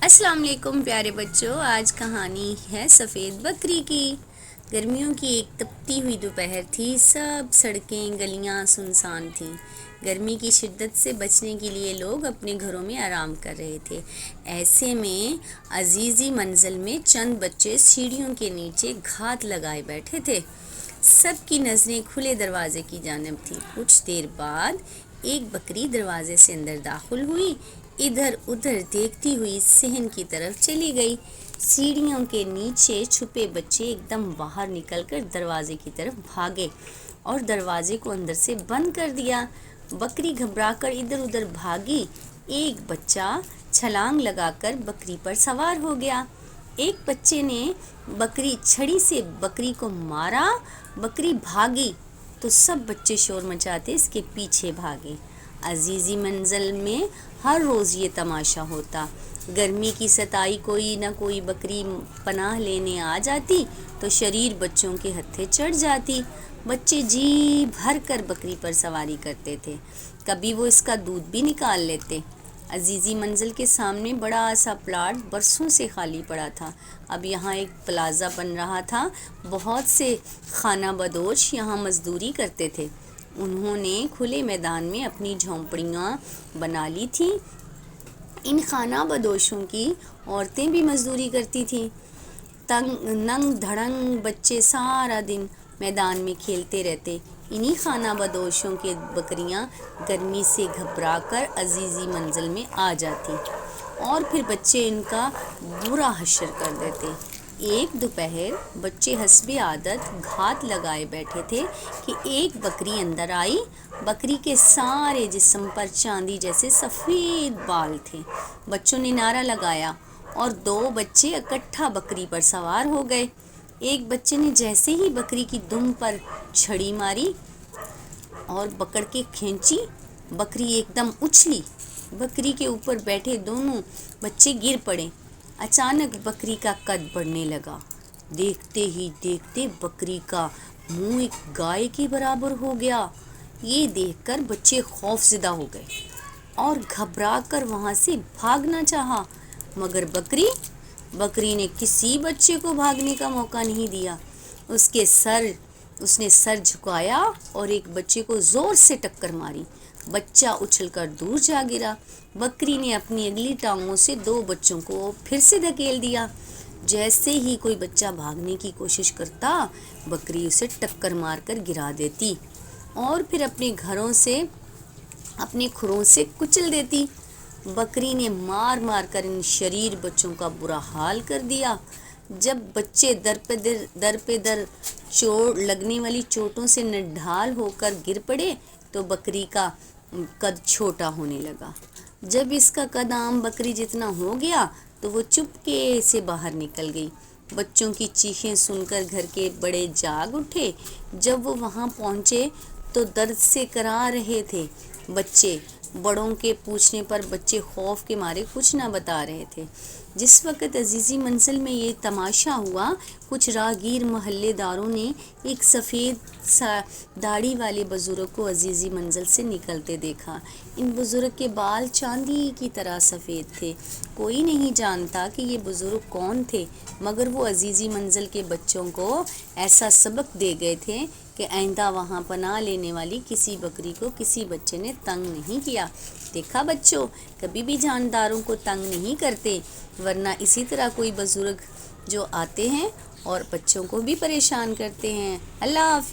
अस्सलाम वालेकुम प्यारे बच्चों। आज कहानी है सफ़ेद बकरी की। गर्मियों की एक तपती हुई दोपहर थी। सब सड़कें गलियां सुनसान थीं। गर्मी की शिद्दत से बचने के लिए लोग अपने घरों में आराम कर रहे थे। ऐसे में अजीज़ी मंजिल में चंद बच्चे सीढ़ियों के नीचे घात लगाए बैठे थे। सबकी नज़रें खुले दरवाजे की जानिब थी। कुछ देर बाद एक बकरी दरवाजे से अंदर दाखिल हुई, इधर उधर देखती हुई सहन की तरफ चली गई। सीढ़ियों के नीचे छुपे बच्चे एकदम बाहर निकलकर दरवाजे की तरफ भागे और दरवाजे को अंदर से बंद कर दिया। बकरी घबराकर इधर उधर भागी। एक बच्चा छलांग लगाकर बकरी पर सवार हो गया। एक बच्चे ने बकरी छड़ी से बकरी को मारा। बकरी भागी तो सब बच्चे शोर मचाते इसके पीछे भागे। अजीज़ी मंजिल में हर रोज़ ये तमाशा होता। गर्मी की सताई कोई ना कोई बकरी पनाह लेने आ जाती तो शरीर बच्चों के हत्थे चढ़ जाती। बच्चे जी भर कर बकरी पर सवारी करते थे। कभी वो इसका दूध भी निकाल लेते। अजीज़ी मंजिल के सामने बड़ा सा प्लाट बरसों से खाली पड़ा था। अब यहाँ एक प्लाज़ा बन रहा था। बहुत से खाना बदोश यहाँ मजदूरी करते थे। उन्होंने खुले मैदान में अपनी झोंपड़ियाँ बना ली थीं। इन खाना बदोशों की औरतें भी मजदूरी करती थीं। तंग नंग धड़ंग बच्चे सारा दिन मैदान में खेलते रहते। इन्हीं खाना बदोशों के बकरियां गर्मी से घबराकर अजीज़ी मंजिल में आ जाती और फिर बच्चे इनका बुरा हश्र कर देते। एक दोपहर बच्चे हस्बे आदत घात लगाए बैठे थे कि एक बकरी अंदर आई। बकरी के सारे जिस्म पर चांदी जैसे सफ़ेद बाल थे। बच्चों ने नारा लगाया और दो बच्चे इकट्ठा बकरी पर सवार हो गए। एक बच्चे ने जैसे ही बकरी की दुम पर छड़ी मारी और पकड़ के खींची, बकरी एकदम उछली। बकरी के ऊपर बैठे दोनों बच्चे गिर पड़े। अचानक बकरी का कद बढ़ने लगा। देखते ही देखते बकरी का मुंह एक गाय के बराबर हो गया। ये देखकर बच्चे खौफज़दा हो गए और घबरा कर वहाँ से भागना चाहा, मगर बकरी ने किसी बच्चे को भागने का मौका नहीं दिया। उसने सर झुकाया और एक बच्चे को ज़ोर से टक्कर मारी। बच्चा उछलकर दूर जा गिरा। बकरी ने अपनी अगली टांगों से दो बच्चों को फिर से धकेल दिया। जैसे ही कोई बच्चा भागने की कोशिश करता, बकरी उसे टक्कर मारकर गिरा देती और फिर अपने खुरों से कुचल देती। बकरी ने मार मार कर इन शरीर बच्चों का बुरा हाल कर दिया। जब बच्चे दर पे दर चोट लगने वाली चोटों से निढाल होकर गिर पड़े तो बकरी का कद छोटा होने लगा। जब इसका कद आम बकरी जितना हो गया तो वो चुपके से बाहर निकल गई। बच्चों की चीखें सुनकर घर के बड़े जाग उठे। जब वो वहाँ पहुँचे तो दर्द से करा रहे थे। बच्चे बड़ों के पूछने पर बच्चे खौफ के मारे कुछ ना बता रहे थे। जिस वक़्त अजीज़ी मंजिल में ये तमाशा हुआ, कुछ राहगीर मोहल्लेदारों ने एक सफ़ेद दाढ़ी वाले बुज़ुर्ग को अजीज़ी मंजिल से निकलते देखा। इन बुज़ुर्ग के बाल चांदी की तरह सफ़ेद थे। कोई नहीं जानता कि ये बुज़ुर्ग कौन थे, मगर वो अजीज़ी मंजिल के बच्चों को ऐसा सबक दे गए थे कि आइंदा वहाँ पनाह लेने वाली किसी बकरी को किसी बच्चे ने तंग नहीं किया। देखा बच्चों, कभी भी जानदारों को तंग नहीं करते, वरना इसी तरह कोई बुज़ुर्ग जो आते हैं और बच्चों को भी परेशान करते हैं। अल्लाह हाफ़िज़।